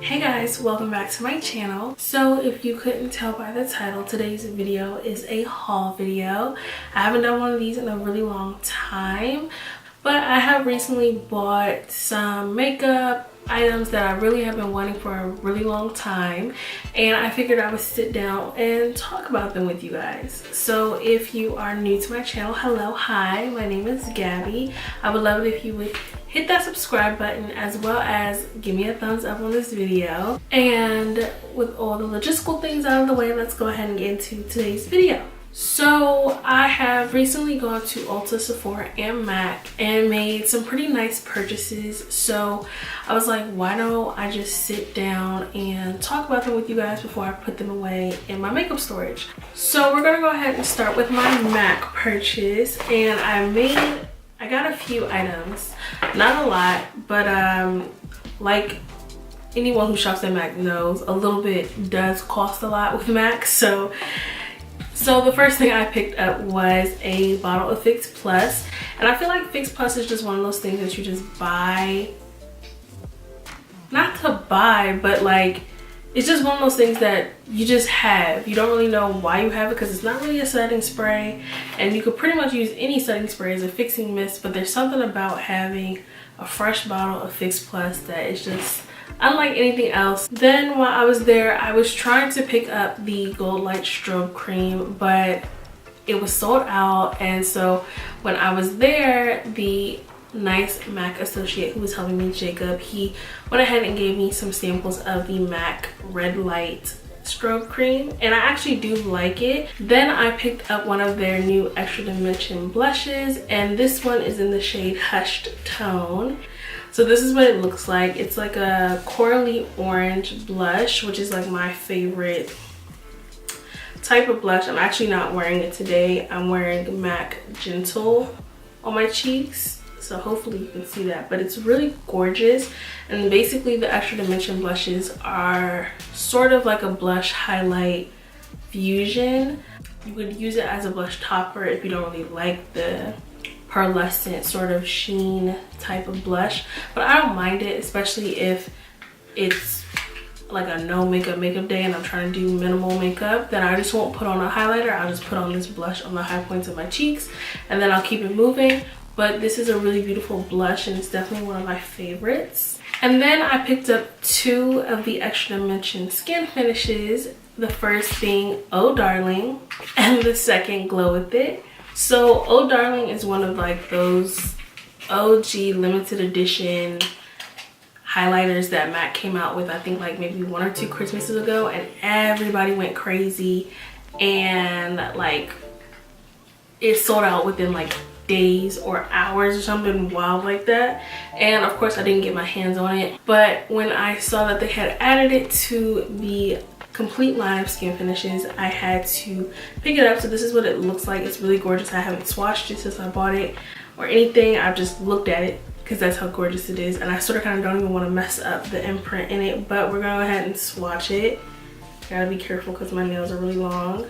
Hey guys, welcome back to my channel. So if you couldn't tell by the title, today's video is a haul video. I haven't done one of these in a really long time, but I have recently bought some makeup items that I really have been wanting for a really long time, and I figured I would sit down and talk about them with you guys. So if you are new to my channel, hello, hi, my name is Gabby. I would love it if you would hit that subscribe button as well as give me a thumbs up on this video. And with all the logistical things out of the way, let's go ahead and get into today's video. So I have recently gone to Ulta, Sephora, and MAC and made some pretty nice purchases. So I was like, why don't I just sit down and talk about them with you guys before I put them away in my makeup storage. So we're gonna go ahead and start with my MAC purchase. And I got a few items, not a lot, but like anyone who shops at MAC knows, a little bit does cost a lot with MAC. So the first thing I picked up was a bottle of Fix Plus, and I feel like Fix Plus is just one of those things that you just buy, not to buy, but like it's just one of those things that you just have. You don't really know why you have it because it's not really a setting spray, and you could pretty much use any setting spray as a fixing mist, but there's something about having a fresh bottle of Fix Plus that is just unlike anything else. Then while I was there, I was trying to pick up the Gold Light Strobe Cream, but it was sold out. And so when I was there, the nice MAC associate who was helping me, Jacob, he went ahead and gave me some samples of the MAC Red Light Strobe Cream, and I actually do like it. Then I picked up one of their new Extra Dimension blushes, and this one is in the shade Hushed Tone. So this is what it looks like. It's like a corally orange blush, which is like my favorite type of blush. I'm actually not wearing it today. I'm wearing MAC Gentle on my cheeks, so hopefully you can see that. But it's really gorgeous, and basically the Extra Dimension blushes are sort of like a blush highlight fusion. You would use it as a blush topper if you don't really like the pearlescent sort of sheen type of blush, but I don't mind it, especially if it's like a no makeup day and I'm trying to do minimal makeup. Then I just won't put on a highlighter. I'll just put on this blush on the high points of my cheeks, and then I'll keep it moving. But this is a really beautiful blush, and it's definitely one of my favorites. And then I picked up two of the Extra Dimension skin finishes, the first being Oh Darling and the second Glow With It. So Oh Darling is one of like those OG limited edition highlighters that MAC came out with, I think like maybe 1 or 2 Christmases ago, and everybody went crazy, and like it sold out within like days or hours or something wild like that. And of course I didn't get my hands on it, but when I saw that they had added it to the complete line of skin finishes, I had to pick it up. So this is what it looks like. It's really gorgeous. I haven't swatched it since I bought it or anything. I've just looked at it because that's how gorgeous it is, and I sort of kind of don't even want to mess up the imprint in it, but we're gonna go ahead and swatch it. Gotta be careful because my nails are really long.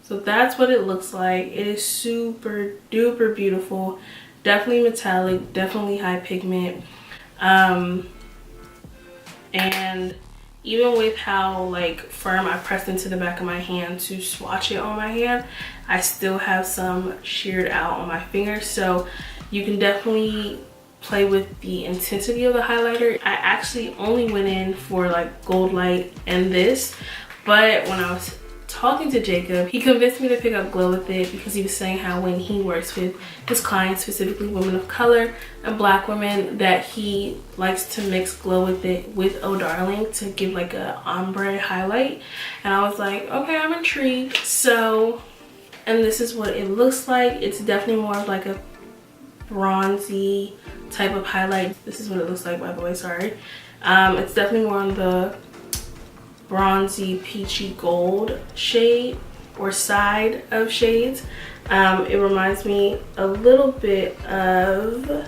So that's what it looks like. It is super duper beautiful. Definitely metallic, definitely high pigment, and even with how like firm I pressed into the back of my hand to swatch it on my hand, I still have some sheared out on my fingers. So you can definitely play with the intensity of the highlighter. I actually only went in for like Gold Light and this, but when I was talking to Jacob, he convinced me to pick up Glow With It because he was saying how when he works with his clients, specifically women of color and black women, that he likes to mix Glow With It with Oh Darling to give like a ombre highlight. And I was like, okay, I'm intrigued. So, and this is what it looks like. It's definitely more of like a bronzy type of highlight. This is what it looks like, by the way, sorry. It's definitely more on the bronzy peachy gold shade or side of shades. It reminds me a little bit of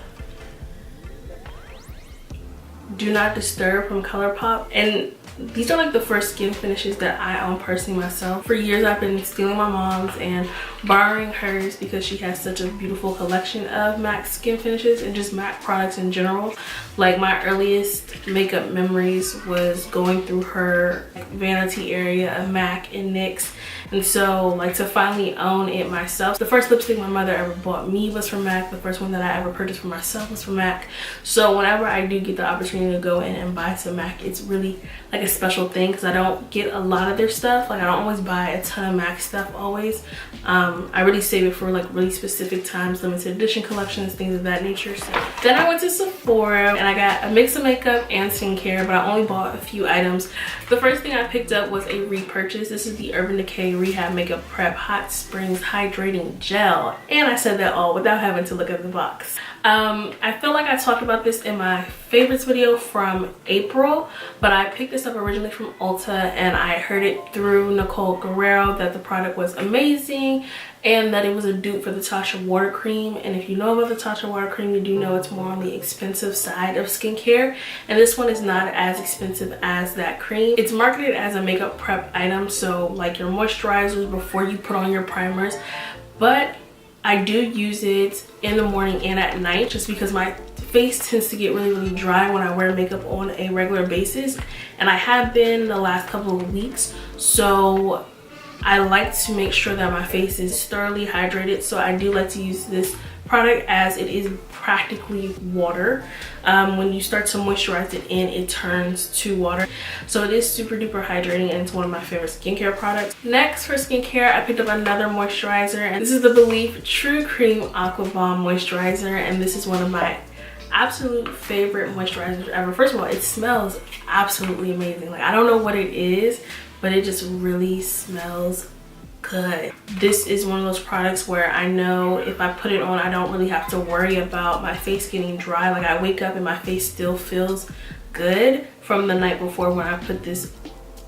Do Not Disturb from ColourPop, and These are like the first skin finishes that I own personally myself. For years I've been stealing my mom's and borrowing hers because she has such a beautiful collection of MAC skin finishes and just MAC products in general. Like my earliest makeup memories was going through her vanity area of MAC and NYX. And so like to finally own it myself. The first lipstick my mother ever bought me was from MAC. The first one that I ever purchased for myself was from MAC. So whenever I do get the opportunity to go in and buy some MAC, it's really like a special thing because I don't get a lot of their stuff. Like I don't always buy a ton of MAC stuff always. I really save it for like really specific times, limited edition collections, things of that nature. So then I went to Sephora and I got a mix of makeup and skincare, but I only bought a few items. The first thing I picked up was a repurchase. This is the Urban Decay Rehab Makeup Prep Hot Springs Hydrating Gel, and I said that all without having to look at the box. I feel like I talked about this in my favorites video from April, but I picked this up originally from Ulta and I heard it through Nicole Guerrero that the product was amazing and that it was a dupe for the Tatcha Water Cream. And if you know about the Tatcha Water Cream, you do know it's more on the expensive side of skincare, and this one is not as expensive as that cream. It's marketed as a makeup prep item, so like your moisturizers before you put on your primers, but I do use it in the morning and at night just because my face tends to get really dry when I wear makeup on a regular basis, and I have been the last couple of weeks. So I like to make sure that my face is thoroughly hydrated, so I do like to use this product as it is practically water. When you start to moisturize it in, it turns to water. So it is super duper hydrating and it's one of my favorite skincare products. Next for skincare, I picked up another moisturizer, and this is the Belief True Cream Aqua Bomb Moisturizer, and this is one of my absolute favorite moisturizers ever. First of all, it smells absolutely amazing. Like I don't know what it is, but it just really smells good. This is one of those products where I know if I put it on, I don't really have to worry about my face getting dry. Like I wake up and my face still feels good from the night before when I put this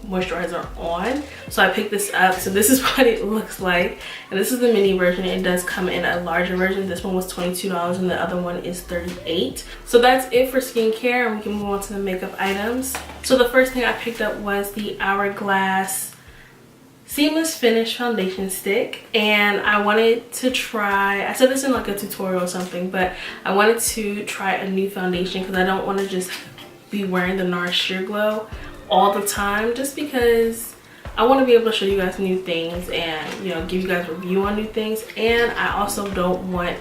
moisturizer on. So I picked this up. So this is what it looks like, and this is the mini version. It does come in a larger version. This one was $22 and the other one is $38. So that's it for skincare, and we can move on to the makeup items. So the first thing I picked up was the Hourglass Seamless Finish Foundation Stick, and I wanted to try, I said this in like a tutorial or something, but I wanted to try a new foundation because I don't want to just be wearing the NARS Sheer Glow all the time, just because I want to be able to show you guys new things and, you know, give you guys a review on new things. And I also don't want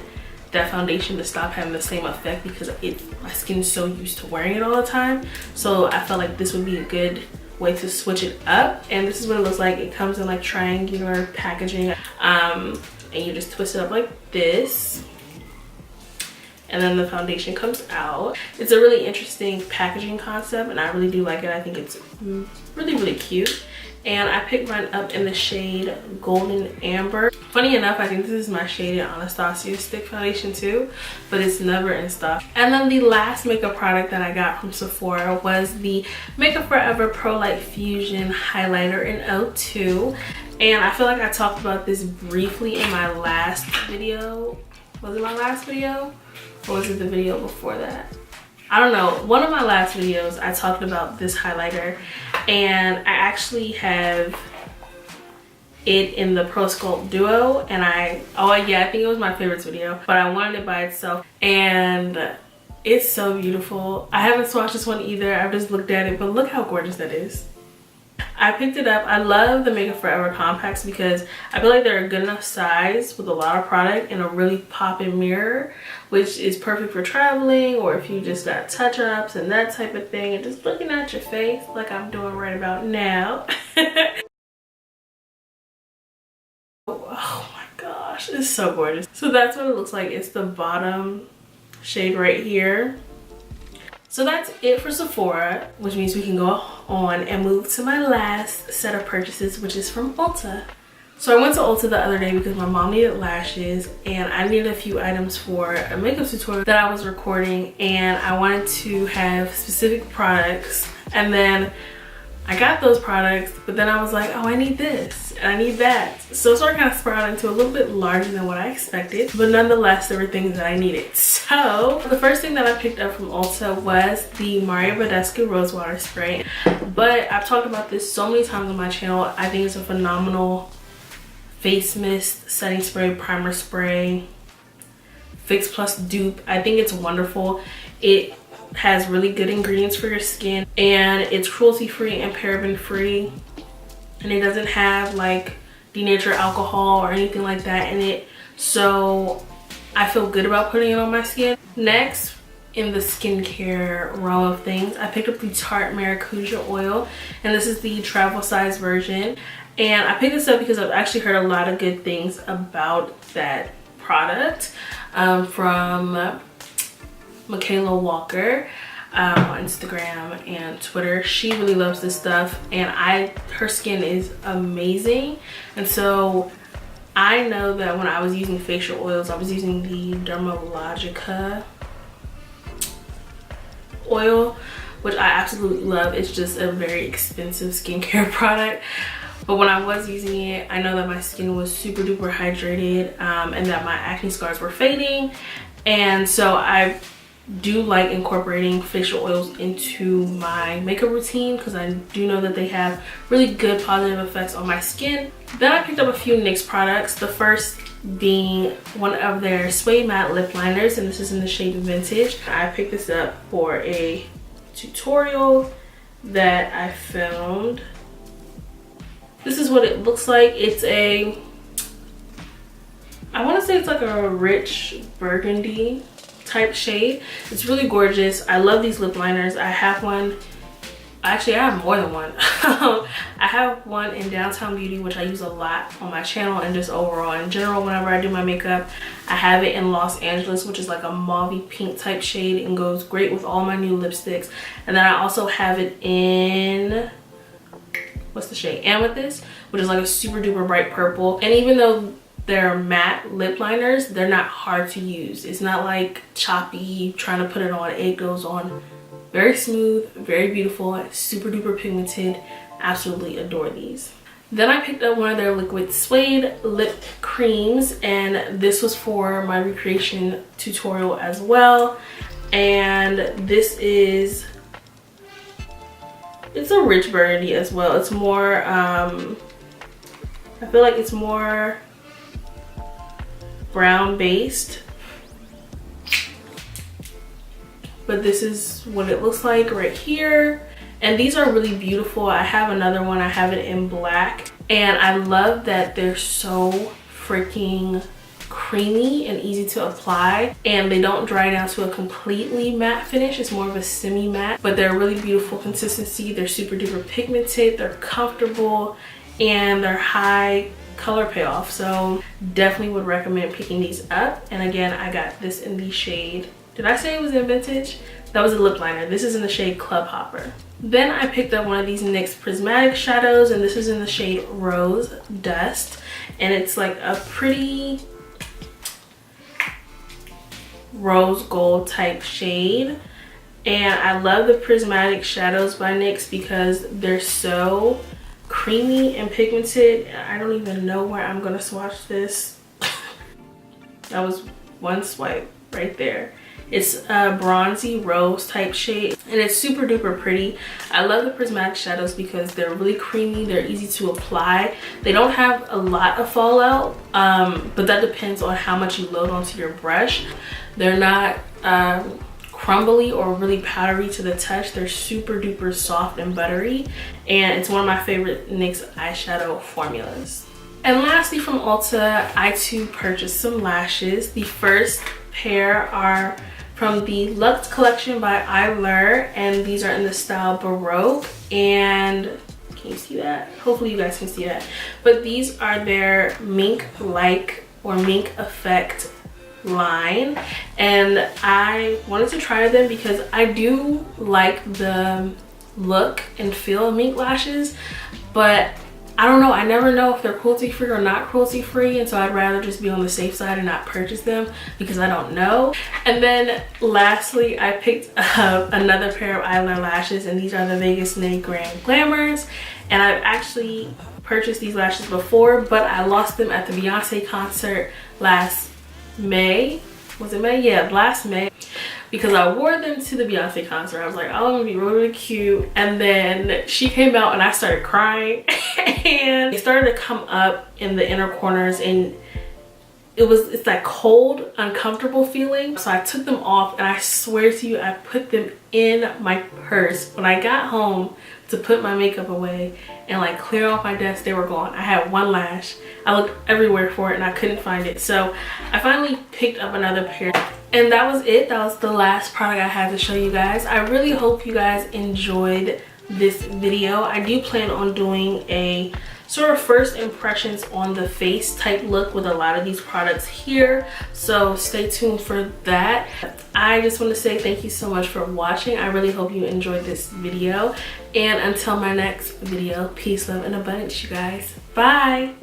that foundation to stop having the same effect because my skin is so used to wearing it all the time. So I felt like this would be a good way to switch it up. And this is what it looks like. It comes in like triangular packaging, and you just twist it up like this, and then the foundation comes out. It's a really interesting packaging concept and I really do like it. I think it's really cute. And I picked mine up in the shade Golden Amber. Funny enough, I think this is my shaded Anastasia stick foundation too, but it's never in stock. And then the last makeup product that I got from Sephora was the Makeup Forever Pro Light Fusion Highlighter in 02. And I feel like I talked about this briefly in my last video. Was it my last video? Or was it the video before that? I don't know. One of my last videos I talked about this highlighter, and I actually have it in the Pro Sculpt Duo, and I think it was my favorites video, but I wanted it by itself, and it's so beautiful. I haven't swatched this one either. I've just looked at it, but look how gorgeous that is. I picked it up. I love the Makeup Forever compacts because I feel like they're a good enough size with a lot of product and a really popping mirror, which is perfect for traveling or if you just got touch-ups and that type of thing and just looking at your face like I'm doing right about now. Oh my gosh, it's so gorgeous. So that's what it looks like. It's the bottom shade right here. So that's it for Sephora, which means we can go on and move to my last set of purchases, which is from Ulta. So I went to Ulta the other day because my mom needed lashes and I needed a few items for a makeup tutorial that I was recording, and I wanted to have specific products, and then I got those products, but then I was like, oh, I need this and I need that. So it started kind of spiraling into a little bit larger than what I expected, but nonetheless there were things that I needed. So the first thing that I picked up from Ulta was the Mario Badescu Rose Water Spray. But I've talked about this so many times on my channel. I think it's a phenomenal face mist, setting spray, primer spray, fix plus dupe. I think it's wonderful. It has really good ingredients for your skin, and it's cruelty free and paraben free, and it doesn't have like denatured alcohol or anything like that in it. So I feel good about putting it on my skin. Next, in the skincare realm of things, I picked up the Tarte Maracuja oil, and this is the travel size version. And I picked this up because I've actually heard a lot of good things about that product from Michaela Walker on Instagram and Twitter. She really loves this stuff, and her skin is amazing. And so I know that when I was using facial oils, I was using the Dermalogica oil, which I absolutely love. It's just a very expensive skincare product. But when I was using it, I know that my skin was super duper hydrated, and that my acne scars were fading. And so I do like incorporating facial oils into my makeup routine because I do know that they have really good positive effects on my skin. Then I picked up a few NYX products. The first being one of their Suede Matte Lip Liners, and this is in the shade Vintage. I picked this up for a tutorial that I filmed. This is what it looks like. It's I want to say it's like a rich burgundy type shade. It's really gorgeous. I love these lip liners. I have one, actually I have more than one. I have one in Downtown Beauty, which I use a lot on my channel and just overall in general whenever I do my makeup. I have it in Los Angeles, which is like a mauvey pink type shade and goes great with all my new lipsticks. And then I also have it in, what's the shade, Amethyst, which is like a super duper bright purple. And even though they're matte lip liners, they're not hard to use. It's not like choppy trying to put it on. It goes on very smooth, very beautiful, super duper pigmented. Absolutely adore these. Then I picked up one of their liquid suede lip creams, and this was for my recreation tutorial as well. And this is, it's a rich burgundy as well. It's more I feel like it's more brown based, but this is what it looks like right here. And these are really beautiful. I have another one, I have it in black, and I love that they're so freaking creamy and easy to apply, and they don't dry down to a completely matte finish. It's more of a semi matte, but they're really beautiful consistency. They're super duper pigmented, they're comfortable, and they're high color payoff. So definitely would recommend picking these up. And again, I got this in the shade, did I say it was in Vintage? That was a lip liner. This is in the shade Club Hopper. Then I picked up one of these NYX Prismatic shadows, and this is in the shade Rose Dust, and it's like a pretty rose gold type shade. And I love the Prismatic shadows by NYX because they're so creamy and pigmented. I don't even know where I'm gonna swatch this. That was one swipe right there. It's a bronzy rose type shade, and it's super duper pretty. I love the Prismatic shadows because they're really creamy, they're easy to apply. They don't have a lot of fallout, but that depends on how much you load onto your brush. They're not crumbly or really powdery to the touch. They're super duper soft and buttery, and it's one of my favorite NYX eyeshadow formulas. And lastly, from Ulta, I too purchased some lashes. The first pair are from the Luxe collection by Eylure, and these are in the style Baroque. And can you see that? Hopefully you guys can see that. But these are their mink-like or mink effect line, and I wanted to try them because I do like the look and feel of mink lashes, but I don't know, I never know if they're cruelty free or not cruelty free, and so I'd rather just be on the safe side and not purchase them because I don't know. And then lastly, I picked up another pair of Eylure lashes, and these are the Vegas Nay Grand Glamours, and I've actually purchased these lashes before, but I lost them at the Beyonce concert last May, was it May? Yeah, last May, because I wore them to the Beyonce concert. I was like, oh, I'm gonna be really cute. And then she came out and I started crying and they started to come up in the inner corners, and it's that cold, uncomfortable feeling. So I took them off, and I swear to you, I put them in my purse. When I got home to put my makeup away and like clear off my desk, they were gone. I had one lash. I looked everywhere for it and I couldn't find it. So I finally picked up another pair, and that was it. That was the last product I had to show you guys. I really hope you guys enjoyed this video. I do plan on doing a sort of first impressions on the face type look with a lot of these products here, so stay tuned for that. I just want to say thank you so much for watching. I really hope you enjoyed this video, and until my next video, peace, love, and abundance, you guys. Bye.